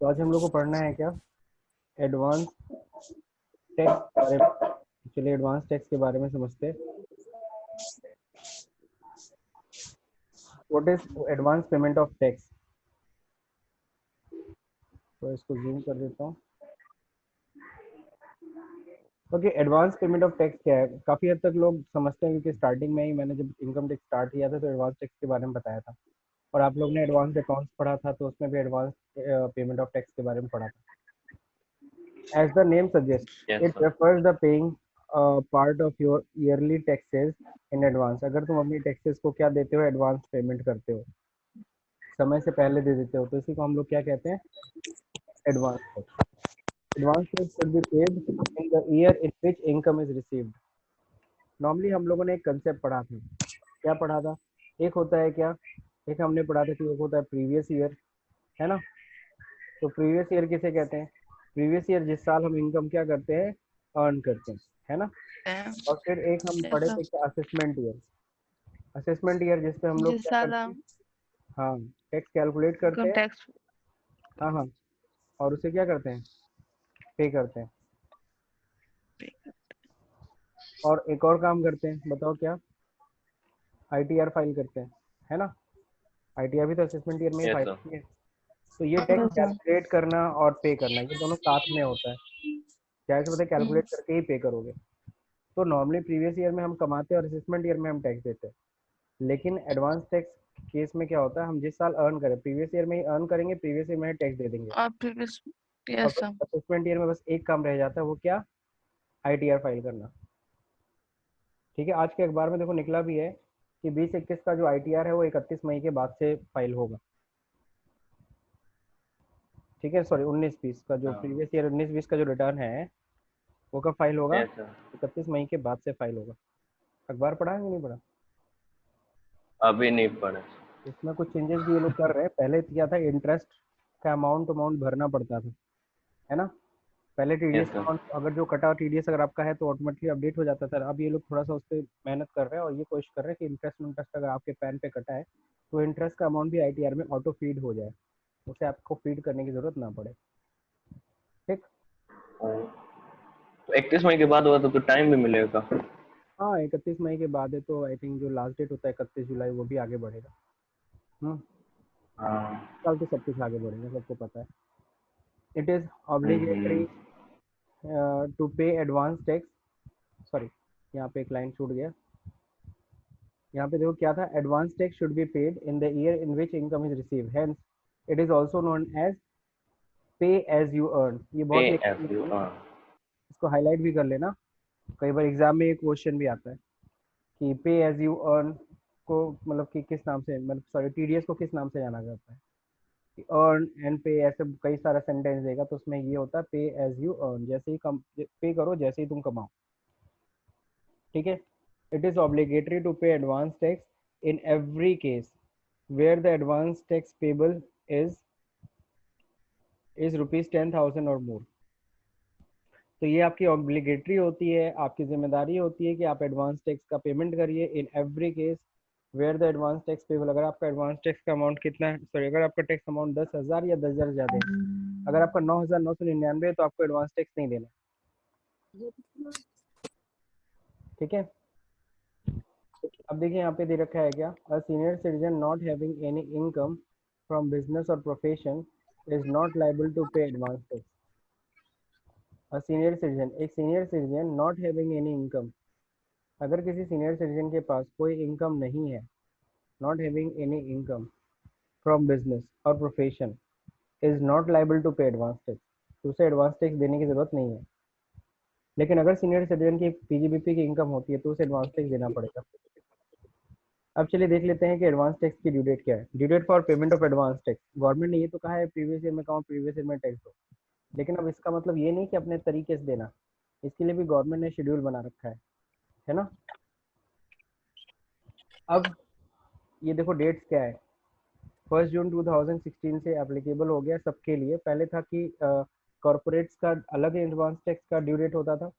तो आज हम लोग को पढ़ना है क्या, एडवांस टैक्स के बारे में। चलिए एडवांस टैक्स के बारे में समझते हैं। What is advance payment of tax. तो इसको जूम कर देता हूँ। Okay, advance payment of tax क्या है, काफ़ी हद तक लोग समझते हैं क्योंकि स्टार्टिंग में ही मैंने जब इनकम टैक्स स्टार्ट किया था तो एडवांस टैक्स के बारे में बताया था, और आप लोग ने एडवांस अकाउंट्स पढ़ा था तो उसमें भी एडवांस पेमेंट ऑफ टैक्स के बारे में पढ़ा था। As the name suggests, Yes, it sir. refers the paying part of your yearly taxes in advance। अगर तुम अपनी टैक्सेस को क्या देते हो, एडवांस पेमेंट करते हो, समय से पहले दे देते हो, तो इसी को हम लोग क्या कहते हैं, advance tax. Advance tax should be paid in the year in which income is received. Normally हम लोगों ने एक कंसेप्ट पढ़ा था, क्या पढ़ा था, एक होता है क्या, एक हमने पढ़ा था कि एक होता है प्रीवियस ईयर, है ना। तो प्रीवियस ईयर किसे कहते हैं, प्रीवियस ईयर जिस साल हम इनकम क्या करते हैं, अर्न करते हैं, है ना। और फिर एक हम पढ़े थे कि असेसमेंट ईयर, असेसमेंट ईयर जिसपे हम लोग जिस क्या साल करते हैं, हाँ, टैक्स कैलकुलेट करते इनकम हैं, टैक्स हाँ हाँ, और उसे क्या करते हैं, पे करते हैं। और एक और काम करते हैं, बताओ क्या, आईटीआर फाइल करते हैं, है ना। आईटीआर भी तो असेसमेंट ईयर में ही Yes, फाइल sir. होती है। तो ये टैक्स कैलकुलेट करना और पे करना, ये दोनों साथ में होता है। क्या ऐसे पता है, कैलकुलेट करके ही पे करोगे। तो नॉर्मली प्रीवियस ईयर में हम कमाते हैं और असेसमेंट ईयर में हम टैक्स देते हैं, लेकिन एडवांस टैक्स केस में क्या होता है, हम जिस साल अर्न करें प्रीवियस ईयर में ही अर्न करेंगे, प्रीवियस ईयर में ही टैक्स दे देंगे। और प्रीवियस और यस फिर सर असेसमेंट ईयर में बस एक काम रह जाता है, वो क्या, आईटीआर फाइल करना। ठीक है, आज के अखबार में देखो निकला भी है कि 20-21 का जो आईटीआर है वो 31 मई के बाद से फाइल होगा। ठीक है, सॉरी 19-20 का जो प्रीवियस ईयर 19-20 का जो रिटर्न है वो कब फाइल होगा, Yes, sir. 31 मई के बाद से फाइल होगा। अखबार पढ़ा है कि नहीं पढ़ा। अभी नहीं पढ़े। इसमें कुछ चेंजेस भी ये लोग कर रहे हैं। पहले क्या था, इंटरेस्ट का अमाउंट अमाउंट भरना पड़ता था, है ना। पहले टीडीएस Yes, का sir. अमाउंट, अगर जो कटा टीडीएस अगर आपका है तो ऑटोमेटिकली अपडेट हो जाता था। अब ये लोग थोड़ा सा उस पर मेहनत कर रहे हैं और ये कोशिश कर रहे हैं कि इंटरेस्ट इंटरेस्ट अगर आपके पैन पे कटा है तो इंटरेस्ट का अमाउंट भी आईटीआर में ऑटो फीड हो जाए, उसे आपको फीड करने की जरूरत ना पड़े। ठीक, तो 31 मई के बाद हुआ तो टाइम भी मिलेगा। हाँ 31 मई के बाद है तो आई थिंक जो लास्ट डेट होता है 31 जुलाई वो भी आगे बढ़ेगा। हाँ। कल तो सब कुछ आगे बढ़ेगा, सबको पता है। It is hmm. Obligatory to pay advance tax, sorry यहाँ पे एक लाइन छूट गया, यहाँ पे देखो क्या था, advance tax should be paid in the year in which income is receive, hence it is also known as pay as you earn. ये बहुत Pay लिखा as you है, earn. इसको हाईलाइट भी कर लेना, कई बार एग्जाम में ये क्वेश्चन भी आता है कि पे एज यू अर्न को मतलब कि किस नाम से, मतलब सॉरी टीडीएस को किस नाम से जाना जाता है, अर्न एंड पे, ऐसे कई सारा सेंटेंस देगा तो उसमें ये होता है पे एज यू अर्न, जैसे ही कम पे करो जैसे ही तुम कमाओ। ठीक है, it is obligatory to pay advance tax in every case where the advance tax payable is ₹10,000 और मोर। तो ये आपकी ऑब्लिगेटरी होती है, आपकी जिम्मेदारी होती है कि आप एडवांस टैक्स का पेमेंट करिए in every case where the advance tax payable. अगर आपका एडवांस टैक्स का अमाउंट कितना है, सॉरी अगर आपका टैक्स अमाउंट 10,000 या 10,000 ज़्यादा है, अगर आपका 9,999 है तो आपको एडवांस टैक्स नहीं देना। ठीक है, अब देखिए यहाँ पे दे रखा है क्या, a senior citizen not having any income from business और profession is not liable to pay advance tax. A senior citizen, एक senior citizen not having any income, अगर किसी सीनियर सिटीजन के पास कोई इनकम नहीं है, not having any income from business और profession is not liable to pay advance tax, तो उसे एडवांस टैक्स देने की जरूरत नहीं है। लेकिन अगर सीनियर सिटीजन की पीजीबीपी की इनकम होती है तो उसे एडवांस टैक्स देना पड़ेगा। अब चलिए देख लेते हैं कि एडवांस टैक्स की ड्यू डेट क्या है। Due date for payment of advance tax, government ने ये तो कहा है प्रीवियस ईयर में कमाओ प्रीवियस ईयर में टैक्स दो, लेकिन अब इसका मतलब ये नहीं कि अपने तरीके से देना, इसके लिए भी गवर्नमेंट ने शेड्यूल बना रखा है ना। अब ये देखो डेट्स क्या है, 1 जून 2016 से एप्लीकेबल हो गया सबके लिए। पहले था कि कॉरपोरेट्स का अलग एडवांस टैक्स का ड्यू डेट होता था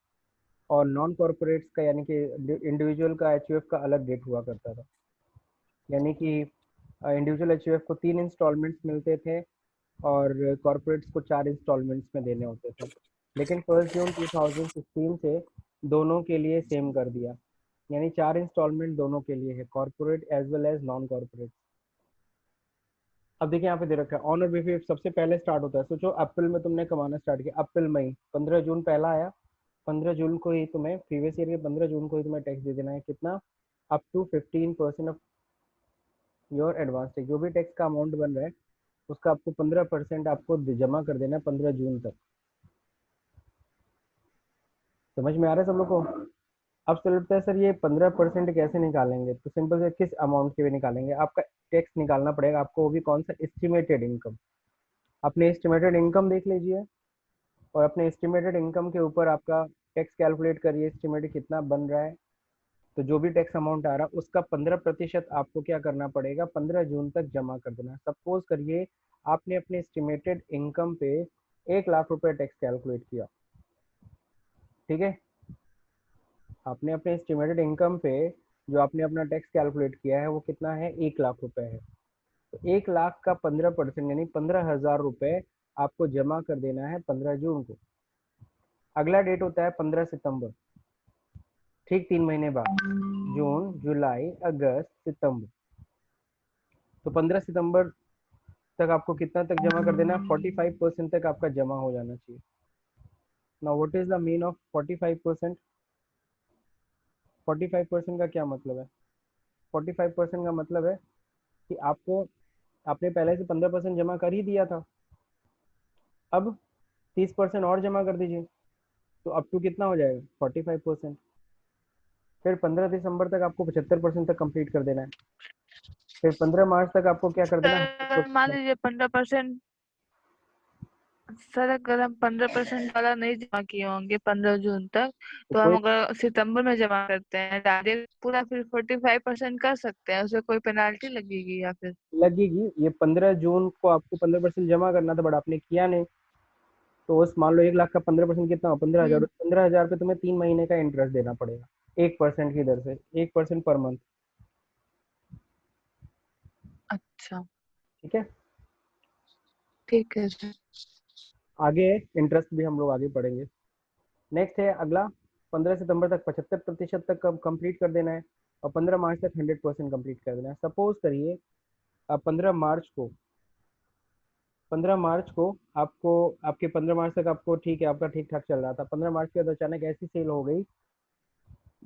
और नॉन कॉरपोरेट्स का यानी कि इंडिविजुअल का एचयूएफ का अलग डेट हुआ करता था। यानी कि इंडिविजुअल एचयूएफ को 3 इंस्टॉलमेंट्स मिलते थे और कॉर्पोरेट्स को 4 इंस्टॉलमेंट्स में देने होते थे। लेकिन 1 जून 2016 से दोनों के लिए सेम कर दिया, यानी 4 इंस्टॉलमेंट दोनों के लिए है, corporate as well as non corporate. अब देखिए यहाँ पे दे रखा है ऑन और बिफोर सबसे पहले स्टार्ट होता है। सोचो अप्रैल में तुमने कमाना स्टार्ट किया, अप्रैल मई 15 जून पहला आया, 15 जून को ही तुम्हें प्रीवियस ईयर के 15 जून को ही तुम्हें टैक्स दे देना है। कितना? Up to 15% of your advance tax. जो भी टैक्स का अमाउंट बन रहा है उसका आपको 15% आपको जमा कर देना है 15 जून तक। समझ में आ रहा है सब लोग को? अब चलता है सर ये 15% कैसे निकालेंगे, तो सिंपल से किस अमाउंट के भी निकालेंगे, आपका टैक्स निकालना पड़ेगा आपको, वो भी कौन सा? Estimated income. अपने एस्टिमेटेड इनकम देख लीजिए और अपने एस्टिमेटेड इनकम के ऊपर आपका टैक्स कैलकुलेट करिए, एस्टिमेटेड कितना बन रहा है। तो जो भी टैक्स अमाउंट आ रहा है उसका 15% आपको क्या करना पड़ेगा, 15 जून तक जमा कर देना। सपोज करिए आपने अपने एस्टिमेटेड इनकम पे 1 लाख रुपए टैक्स कैलकुलेट किया, ठीक है? आपने अपने एस्टिमेटेड इनकम पे जो आपने अपना टैक्स कैलकुलेट किया है वो कितना है, 1 लाख रुपए है। तो 1 लाख का 15% यानी 15,000 रुपए आपको जमा कर देना है 15 जून को। अगला डेट होता है 15 सितंबर, ठीक 3 महीने बाद, जून जुलाई अगस्त सितंबर। तो 15 सितंबर तक आपको कितना तक जमा कर देना है, 45% तक आपका जमा हो जाना चाहिए। Now what is the mean of 45%? 45% का क्या मतलब है? 45% का मतलब है कि आपको, आपने पहले से 15% जमा कर ही दिया था, अब 30% और जमा कर दीजिए, तो अप टू कितना हो जाएगा, 45%। फिर 15 दिसंबर तक आपको 75% तक कंप्लीट कर देना है। फिर 15 मार्च तक आपको क्या कर देना है, सर मान 100%। लीजिए 15%, सर अगर हम 15% वाला नहीं जमा किए होंगे 15 जून तक, तो तो हम कोई अगर सितंबर में जमा करते हैं डायरेक्ट पूरा, फिर 45% कर सकते हैं, उसे कोई पेनाल्टी लगेगी या फिर? लगेगी। ये 15 जून को आपको 15% जमा करना था बट आपने किया नहीं, तो उस मान लो 1 लाख का 15% कितना हो, 15,000। 15,000 पे तुम्हें 3 महीने का इंटरेस्ट देना पड़ेगा 1% की दर से, 1% पर मंथ, अच्छा ठीक है? ठीक है सर। आगे इंटरेस्ट भी हम लोग आगे पढ़ेंगे। नेक्स्ट है अगला, 15 सितंबर तक 75% तक कंप्लीट कर देना है और 15 मार्च तक 100% कंप्लीट कर देना है। सपोज करिए अब 15 मार्च को आपको, आपके 15 मार्च तक आपको ठीक है, आपका ठीक ठाक चल रहा था। 15 मार्च के बाद अचानक ऐसी सेल हो गई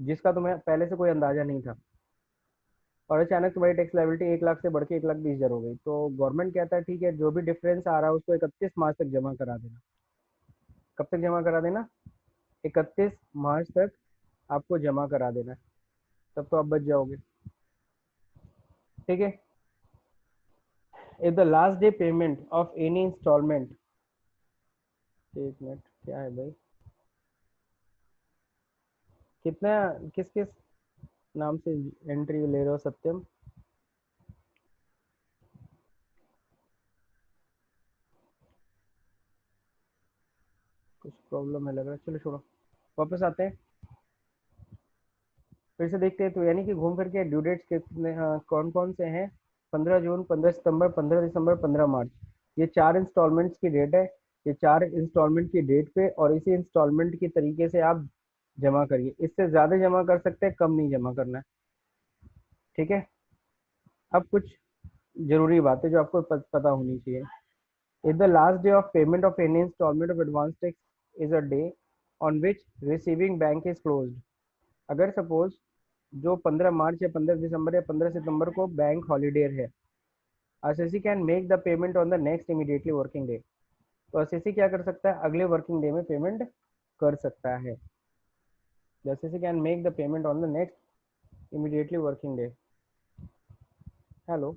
जिसका तुम्हें पहले से कोई अंदाजा नहीं था, और अचानक तुम्हारी टैक्स लायबिलिटी 1 लाख से बढ़ के 1,20,000 हो गई। तो गवर्नमेंट कहता है ठीक है, जो भी डिफरेंस आ रहा है उसको 31 मार्च तक जमा करा देना। कब तक जमा करा देना? 31 मार्च तक आपको जमा करा देना है, तब तो आप बच जाओगे, ठीक है? If the last day payment of any instalment, एक मिनट, क्या है भाई, कितना, किस किस नाम से एंट्री ले रहे हो सत्यम? कुछ प्रॉब्लम है लग रहा है, चलो छोड़ो, वापस आते हैं, फिर से देखते हैं। तो यानी कि घूम फिर के ड्यू डेट्स कितने, कौन कौन से हैं? 15 जून, 15 सितंबर, 15 दिसंबर, 15 मार्च। ये 4 इंस्टॉलमेंट्स की डेट है। ये 4 इंस्टॉलमेंट की डेट पे और इसी इंस्टॉलमेंट की तरीके से आप जमा करिए। इससे ज़्यादा जमा कर सकते हैं, कम नहीं जमा करना है, ठीक है? अब कुछ जरूरी बातें जो आपको पता होनी चाहिए। If the last day of payment of any installment of advance tax is a day on which receiving bank is closed, अगर सपोज जो 15 मार्च या 15 दिसंबर या 15 सितंबर को बैंक हॉलीडे है, assessee can make the payment on the next immediately working day. तो assessee क्या कर सकता है, अगले वर्किंग डे में पेमेंट कर सकता है। Assessee can make the payment on the next immediately working day. Hello,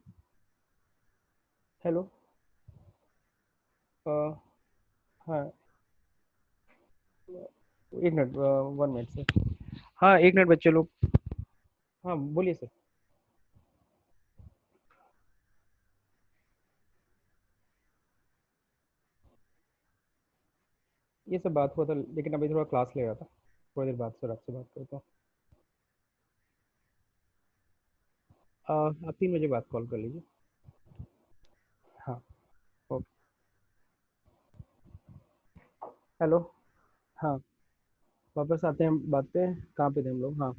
hello, हाँ, एक मिनट, 1 मिनट से, हाँ 1 मिनट बच्चे लोग, हाँ बोलिए सर। ये सब बात हुआ था लेकिन अभी थोड़ा क्लास ले रहा था, थोड़ी देर बाद सर आपसे बात करता हूँ। आप 3 बजे बाद कॉल कर लीजिए। हाँ, ओके। हेलो। हाँ, वापस आते हैं बात पे, कहाँ पे थे हम लोग? हाँ,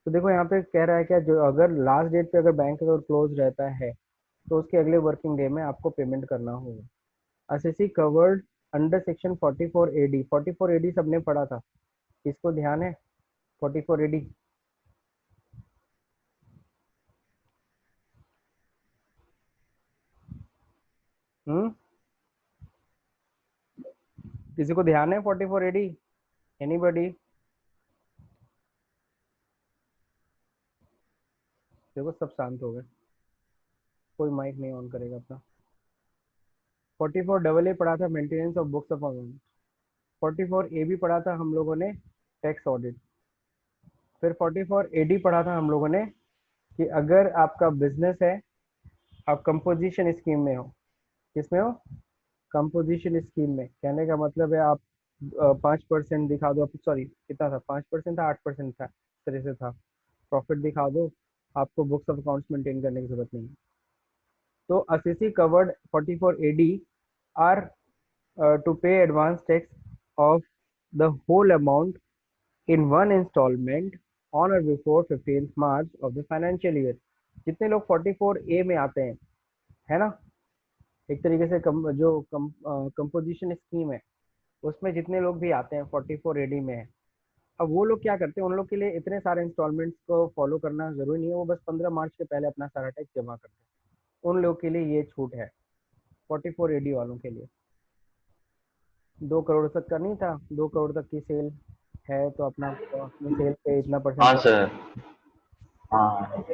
तो देखो यहाँ पे कह रहा है क्या, जो अगर लास्ट डेट पे अगर बैंक अगर क्लोज रहता है तो उसके अगले वर्किंग डे में आपको पेमेंट करना होगा। Assessee covered under section 44 AD. 44 AD सबने पढ़ा था, इसको ध्यान है? 44 एडी। हम्म, किसी को ध्यान है 44 एडी? एनीबडी? देखो सब शांत हो गए, कोई माइक नहीं ऑन करेगा अपना। 44 डबल ए पढ़ा था, maintenance of books of account. 44 ए भी पढ़ा था हम लोगों ने, टैक्स ऑडिट। फिर 44 एडी पढ़ा था हम लोगों ने कि अगर आपका बिजनेस है, आप कंपोजिशन स्कीम में हो। किसमें हो? कंपोजिशन स्कीम में। कहने का मतलब है आप 5% दिखा दो, सॉरी कितना था, 5% था, 8% था, इस तरह से था, प्रॉफिट दिखा दो, आपको बुक्स ऑफ अकाउंट्स मेंटेन करने की जरूरत नहीं है। तो assessee covered 44 AD are to pay advance tax of the whole amount in one installment on or before 15th March of the financial year। जितने लोग 44A में आते हैं, है ना, एक तरीके से जो कंपोजिशन स्कीम है उसमें जितने लोग भी आते हैं 44 एडी में है। अब वो लोग क्या करते हैं, उन लोग के लिए इतने सारे इंस्टॉलमेंट्स को फॉलो करना जरूरी नहीं है, वो बस 15 मार्च के पहले अपना सारा टैक्स जमा करते हैं। उन लोग के लिए ये छूट है, 44 एडी वालों के लिए। 2 करोड़ तक का नहीं था, 2 करोड़ तक की सेल है तो अपना अपनी सेल पे इतना हाँ परसेंट, सर। हाँ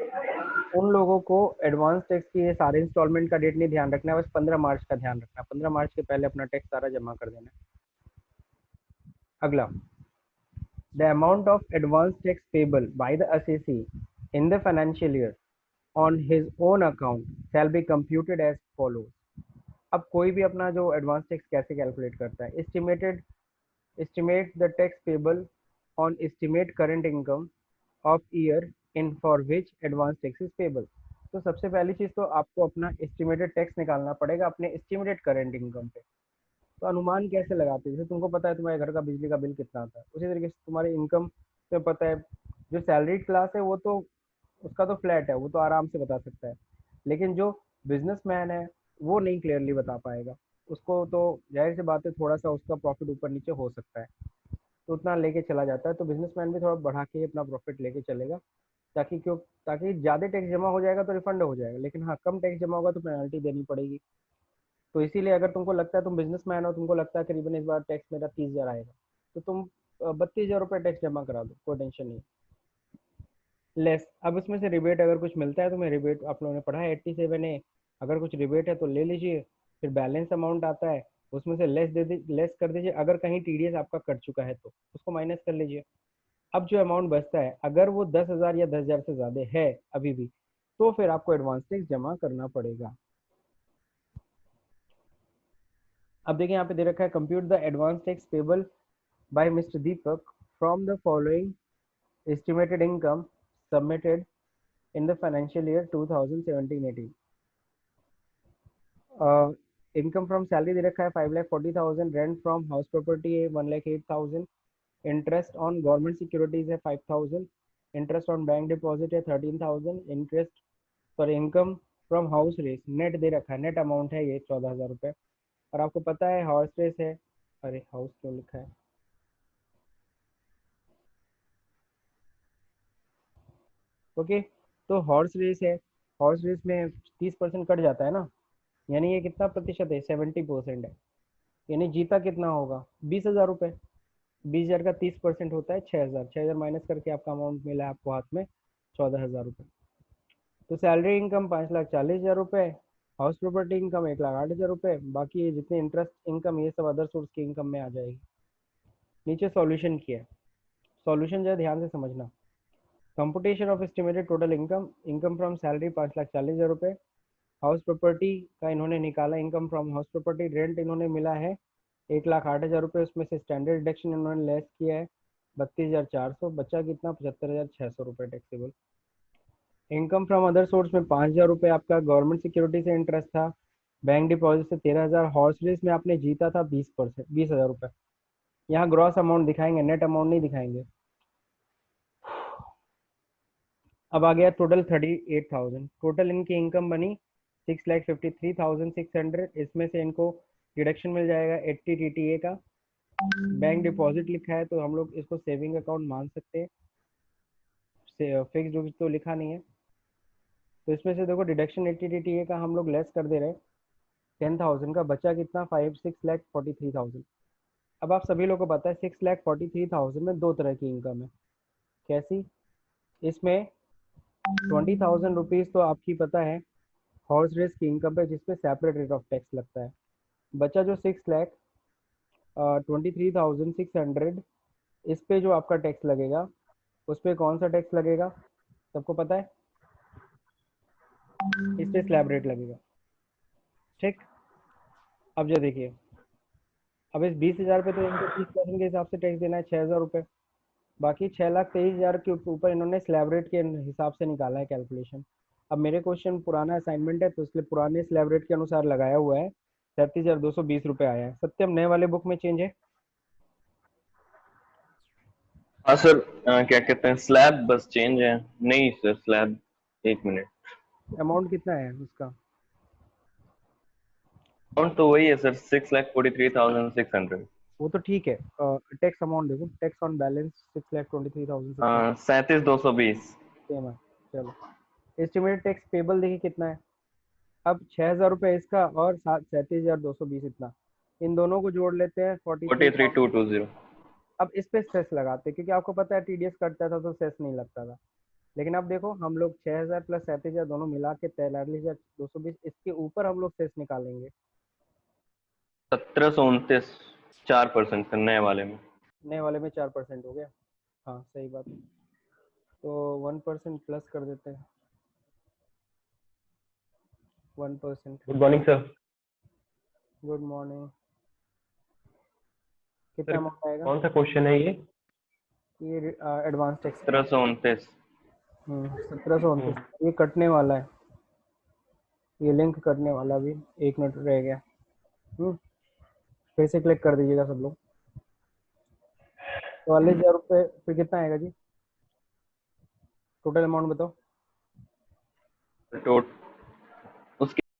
उन लोगों को एडवांस टैक्स की ये सारे इंस्टॉलमेंट का डेट नहीं ध्यान रखना है, बस 15 मार्च का ध्यान रखना है। 15 मार्च के पहले अपना टैक्स सारा जमा कर देना है। अगला, the amount of advance tax payable by the assessee in the financial year on his own account shall be computed as follows. अब कोई भी अपना जो एडवांस टैक्स कैसे कैलकुलेट करता है, estimate the tax payable on estimate current income of year in for which advance tax is payable। तो सबसे पहली चीज तो आपको अपना एस्टिमेटेड टैक्स निकालना पड़ेगा अपने एस्टिमेटेड करंट इनकम पे। तो अनुमान कैसे लगाते हैं? जैसे तुमको पता है तुम्हारे घर का बिजली का बिल कितना आता है, उसी तरीके से तुम्हारी इनकम तुम्हें पता है। जो सैलरीड क्लास है वो तो उसका तो फ्लैट है, वो तो आराम से बता सकता है, लेकिन जो बिजनेसमैन है वो नहीं क्लियरली बता पाएगा। उसको तो जाहिर सी बात है थोड़ा सा उसका प्रॉफिट ऊपर नीचे हो सकता है, तो उतना लेके चला जाता है। तो बिजनेसमैन भी थोड़ा बढ़ा के अपना प्रॉफिट लेके चलेगा, ताकि क्यों, ताकि ज़्यादा टैक्स जमा हो जाएगा तो रिफंड हो जाएगा, लेकिन हाँ कम टैक्स जमा होगा तो पेनल्टी देनी पड़ेगी। तो इसीलिए अगर तुमको लगता है तुम बिजनेसमैन हो, तुमको लगता है करीबन इस बार टैक्स मेरा 30,000 आएगा, तो तुम 32,000 रुपये टैक्स जमा करा दो, कोई टेंशन नहीं। लेस, अब इसमें से रिबेट अगर कुछ मिलता है, तुम्हें रिबेट आप लोगों ने पढ़ा है 87A, अगर कुछ रिबेट है तो ले लीजिए। फिर बैलेंस अमाउंट आता है, उसमें से लेस कर दीजिए। अगर कहीं टीडीएस आपका कट चुका है तो उसको माइनस कर लीजिए। अब जो अमाउंट बचता है, अगर वो 10,000 या 10,000 से ज्यादा है अभी भी, तो फिर आपको एडवांस टैक्स जमा करना पड़ेगा। अब देखिए यहाँ पे दे रखा है, compute the advance tax payable by mister Deepak from the following estimated income submitted in the financial year 2017-18। Income from salary दे रखा है 5,40,000, रेंट फ्रॉम हाउस प्रॉपर्टी है 1,08,000, इंटरेस्ट ऑन गवर्नमेंट सिक्योरिटीज है 5,000, इंटरेस्ट ऑन बैंक डिपॉजिट है 13,000, interest sorry income from house रेस net दे रखा है, नेट अमाउंट है ये 14,000 रुपये। और आपको पता है हॉर्स रेस है, अरे हाउस क्यों लिखा है, ओके। तो हॉर्स रेस है, हॉर्स रेस में 30% कट जाता है ना, यानी ये कितना प्रतिशत है, 70% है। यानी जीता कितना होगा, 20,000 रुपये। 20,000 का 30% होता है 6,000, 6,000 माइनस करके आपका अमाउंट मिला है आपको हाथ में 14,000 रुपये। तो सैलरी इनकम 5,40,000 रुपये, हाउस प्रॉपर्टी इनकम 1,08,000 रुपये, बाकी ये जितने इंटरेस्ट इनकम ये सब अदर सोर्स की इनकम में आ जाएगी। नीचे सॉल्यूशन किया है, सॉल्यूशन जो है ध्यान से समझना। Computation of estimated total income, income from salary 5,40,000 रुपये, हाउस प्रॉपर्टी का इन्होंने निकाला, income from house property, rent इन्होंने मिला है 1,08,000 रुपये, उसमें से स्टैंडर्ड डिडक्शन इन्होंने लेस किया है 32,400, बचा कितना 75,600 रुपये taxable. Income from other source में 5,000 रुपये आपका गवर्नमेंट सिक्योरिटी से इंटरेस्ट था, बैंक डिपॉजिट से 13,000, हॉर्स रेस में आपने जीता था 20%, 20,000 रुपये। यहाँ ग्रॉस अमाउंट दिखाएंगे, नेट अमाउंट नहीं दिखाएंगे। अब आ गया टोटल 38,000। टोटल इनकी इनकम बनी 6,53,600। इसमें से इनको डिडक्शन मिल जाएगा 80 TTA का। बैंक डिपॉजिट लिखा है तो हम लोग इसको सेविंग अकाउंट मान सकते हैं, फिक्स जो तो लिखा नहीं है। तो इसमें से देखो डिडक्शन 80 TTA का हम लोग लेस कर दे रहे हैं 10,000 का, बचा कितना 6,43,000। अब आप सभी लोगों को पता है 6,43,000 में दो तरह की इनकम है। कैसी? इसमें 20,000 रुपीज़ तो आपकी पता है हॉर्स रेस की इनकम पे, जिसपे सेपरेट रेट ऑफ टैक्स लगता है। बचा जो 6,23,600, इस पे जो आपका टैक्स लगेगा, उस पे कौन सा टैक्स लगेगा सबको पता है? इस पे स्लैब रेट लगेगा। ठीक, अब जो देखिए, अब इस 20,000 पे तो इनको 30% के हिसाब से टैक्स देना है 6,000 रुपये। बाकी 6,23,000 के ऊपर इन्होंने स्लैब रेट के हिसाब से निकाला है कैलकुलेशन। अब मेरे क्वेश्चन पुराना असाइनमेंट है तो इसलिए पुराने स्लैब रेट के अनुसार लगाया हुआ है, 37,220 रुपये आया है। सत्यम, नए वाले बुक में चेंज है? हाँ सर, क्या कहते हैं, स्लैब बस चेंज है। नहीं सर, स्लैब, एक मिनट। अमाउंट कितना है उसका? अमाउंट तो वही है सर, 6,43,600। वो तो ठीक है, टैक्स अमाउंट देखो, टैक्स ऑन बैलेंस 6,23,600 37,220। सेम है। चलो, एस्टिमेटेड टैक्स पेबल देखिए कितना है। अब 6,000 रुपये इसका और 37,220 इतना, इन दोनों को जोड़ लेते हैं 43,000। 43,220। अब इस पे सेस लगाते हैं क्योंकि आपको पता है टीडीएस कटता था तो सेस नहीं लगता था। लेकिन अब देखो हम लोग 6,000 प्लस 37,000 दोनों मिला के 43,220, इसके ऊपर हम लोग सेस निकालेंगे। 1729, 4% नए वाले में। नए वाले में 4% हो गया। हाँ सही बात है, तो 1% प्लस कर देते हैं, 1%। Good morning sir. Good morning. कितना अमाउंट आएगा? कौन सा क्वेश्चन है ये? ये एडवांस टैक्स 1729। 1729। ये कटने वाला है, ये लिंक करने वाला भी 1 मिनट रह गया। फिर से क्लिक कर दीजिएगा सब लोग। 44,000 रुपये फिर कितना आएगा जी? टोटल अमाउंट बताओ।